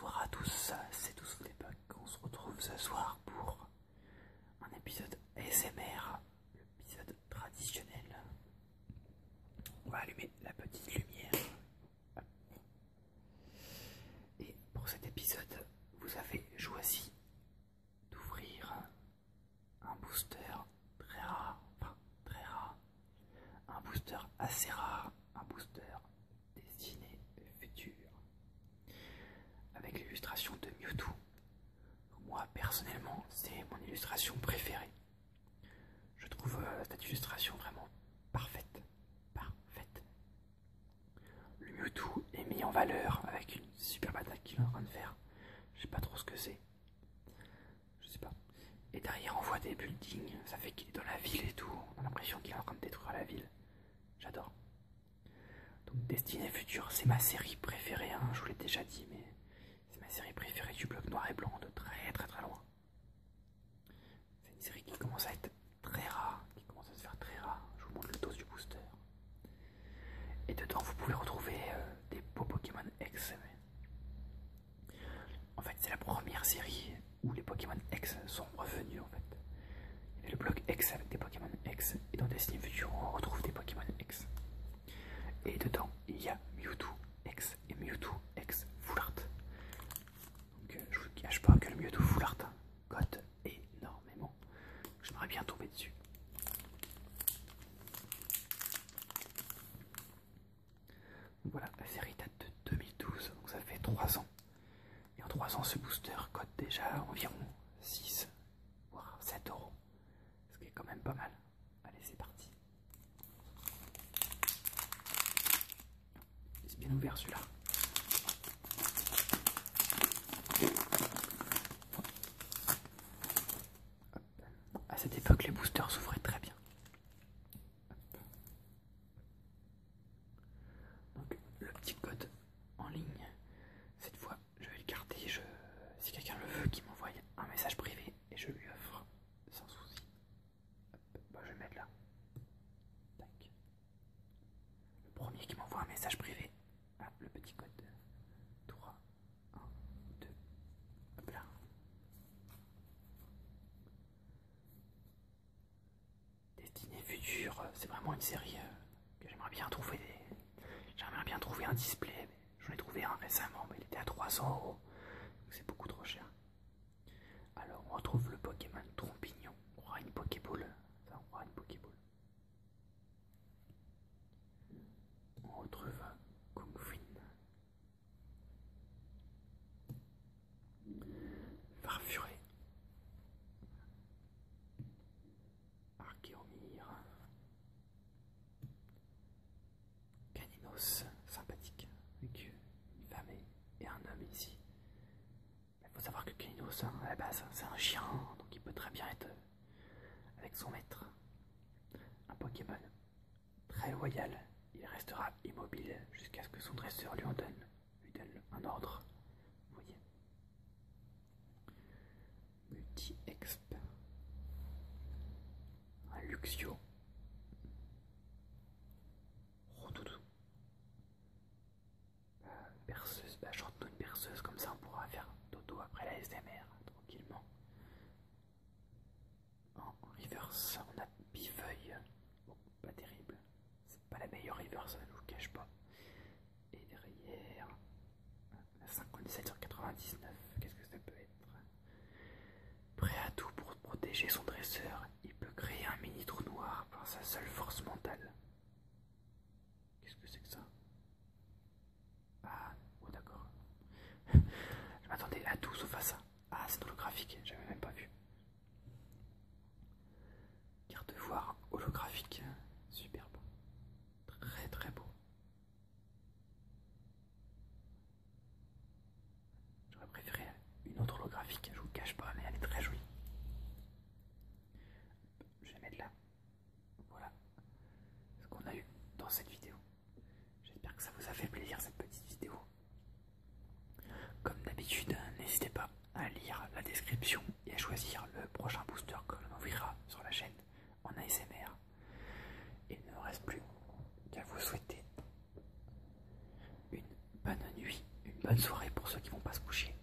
Bonsoir à tous, c'est tous l'époque. On se retrouve ce soir pour un épisode ASMR, l'épisode traditionnel. On va allumer la petite lumière. Et pour cet épisode, vous avez choisi d'ouvrir un booster très rare, un booster assez rare, un booster destiné futur, avec l'illustration de Mewtwo. Moi personnellement, c'est mon illustration préférée. Je trouve cette illustration vraiment parfaite. Le Mewtwo est mis en valeur avec une superbe attaque qu'il est en train de faire. Je sais pas trop ce que c'est. Je sais pas. Et derrière on voit des buildings, ça fait qu'il est dans la ville et tout. On a l'impression qu'il est en train de détruire la ville. J'adore. Donc Destinée Future, c'est ma série préférée, hein, je vous l'ai déjà dit, mais c'est ma série préférée du bloc noir et blanc de très loin. C'est une série qui commence à être très rare, qui commence à se faire très rare. Je vous montre le dos du booster. Et dedans vous pouvez retrouver des beaux Pokémon X. En fait c'est la première série où les Pokémon X sont revenus en fait. Il y avait le bloc X avec des Pokémon X, et dans Destinée Future on retrouve des Pokémon X. Et dedans, il y a Mewtwo X et Mewtwo X Full Art. Donc je vous cache pas que le Mewtwo Full Art cote énormément. J'aimerais bien tomber dessus. Donc voilà, la série date de 2012, donc ça fait 3 ans. Et en 3 ans, ce booster cote déjà environ 6 voire 7 euros. Ce qui est quand même pas mal. Allez, c'est parti. C'est bien ouvert celui-là. À cette époque, les boosters s'ouvraient très bien. Donc, le petit code en ligne, cette fois, je vais le garder. Si quelqu'un le veut, qu'il m'envoie un message privé et je lui offre sans souci. Bah, je vais le mettre là. Tac. Le premier qui m'envoie un message privé a le petit code 3, 1, 2, hop là. Destinée Future, c'est vraiment une série que j'aimerais bien trouver. J'aimerais bien trouver un display. J'en ai trouvé un récemment, mais il était à 300 euros. Donc c'est beaucoup trop cher. Alors on retrouve le Pokémon Trompignon. On aura une Pokéball. Ça, on aura une Pokéball. On retrouve Kungfin. Farfuré. Archéomir. Caninos, sympathique, avec une femme et un homme ici. Il faut savoir que Caninos, à la base, c'est un chien, donc il peut très bien être avec son maître. Un Pokémon très loyal, il restera immobile jusqu'à ce que son dresseur lui donne un ordre. Vous voyez. Multi-Exp. Un Luxio. Rondoudou. Berceuse, chante-nous une berceuse, comme ça on pourra faire dodo après la SMR tranquillement. En reverse, on a Bifeuille. Bon, pas terrible. C'est pas la meilleure reverse, je vous cache pas. Et derrière, la 57 sur 99, qu'est-ce que ça peut être? Prêt à tout pour protéger son dresseur, il peut créer un mini trou noir par sa seule force mentale. Qu'est-ce que c'est que ça? Ah, oh d'accord. Je m'attendais à tout sauf à ça. Ah, c'est holographique, j'avais même pas vu. Carte de voir holographique, superbe. Très beau. J'aurais préféré une autre holographique, je vous cache pas, mais elle est très jolie. Je vais mettre là. Voilà ce qu'on a eu dans cette vidéo. J'espère que ça vous a fait plaisir cette petite vidéo. Comme d'habitude, n'hésitez pas à lire la description et à choisir le prochain booster que l'on ouvrira sur la chaîne en ASMR. Il ne me reste plus qu'à vous souhaiter une bonne nuit, une bonne soirée pour ceux qui vont pas se coucher.